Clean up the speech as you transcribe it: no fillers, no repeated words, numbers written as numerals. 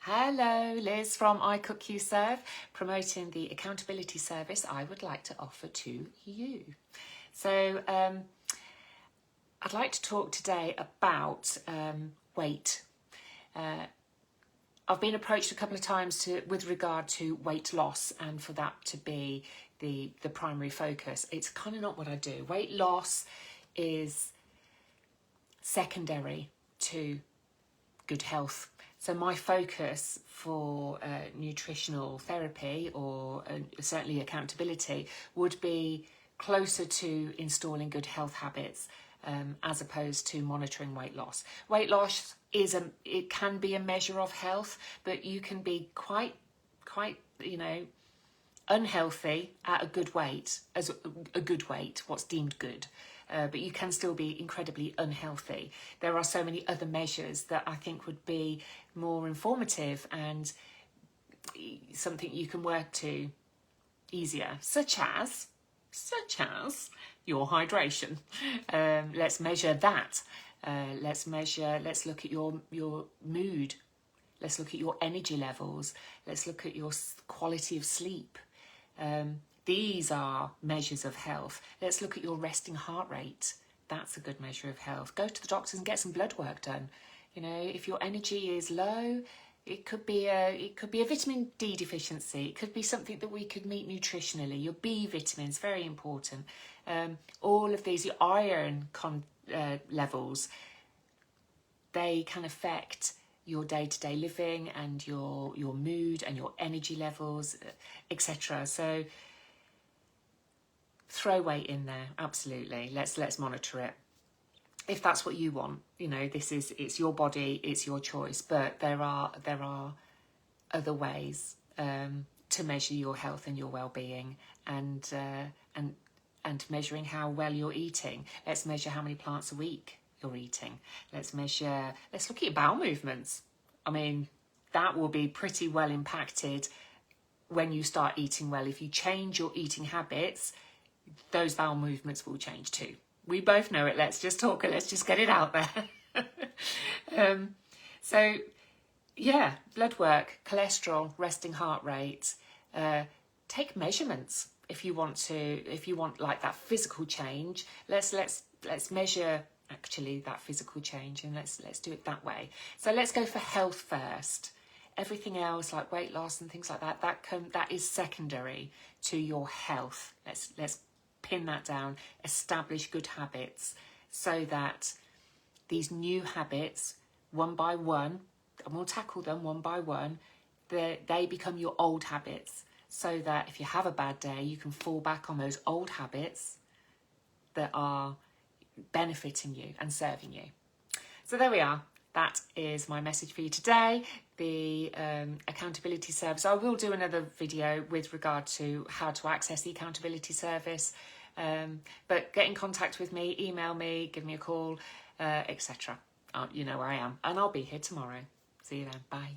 Hello, Liz from I Cook You Serve, promoting the accountability service I would like to offer to you. So I'd like to talk today about weight. I've been approached a couple of times with regard to weight loss, and for that to be the primary focus. It's kind of not what I do. Weight loss is secondary to good health. So my focus for nutritional therapy, or certainly accountability, would be closer to installing good health habits as opposed to monitoring weight loss. Weight loss it can be a measure of health, but you can be quite unhealthy at a good weight, as a good weight, what's deemed good. But you can still be incredibly unhealthy. There are so many other measures that I think would be more informative and something you can work to easier, such as your hydration. Let's measure that. Let's look at your mood. Let's look at your energy levels. Let's look at your quality of sleep. These are measures of health. Let's look at your resting heart rate. That's a good measure of health. Go to the doctors and get some blood work done. If your energy is low, it could be a vitamin D deficiency. It could be something that we could meet nutritionally. Your B vitamins, very important. All of these, your iron levels, they can affect your day-to-day living and your mood and your energy levels, etc. So throw weight in there, absolutely. Let's monitor it. If that's what you want, it's your body, it's your choice. But there are other ways to measure your health and your well-being, and measuring how well you're eating. Let's measure how many plants a week you're eating. Let's look at your bowel movements. I mean, that will be pretty well impacted when you start eating well. If you change your eating habits, those bowel movements will change too. We both know it. Let's just talk it. Let's just get it out there. So yeah, blood work, cholesterol, resting heart rate. Take measurements if you want like that physical change. Let's measure actually that physical change, and let's do it that way. So let's go for health first. Everything else, like weight loss and things like that, that is secondary to your health. Let's pin that down, establish good habits, so that these new habits, one by one, and we'll tackle them one by one, they become your old habits, so that if you have a bad day, you can fall back on those old habits that are benefiting you and serving you. So there we are. That is my message for you today. The accountability service. I will do another video with regard to how to access the accountability service. But get in contact with me, email me, give me a call, etc. You know where I am, and I'll be here tomorrow. See you then. Bye.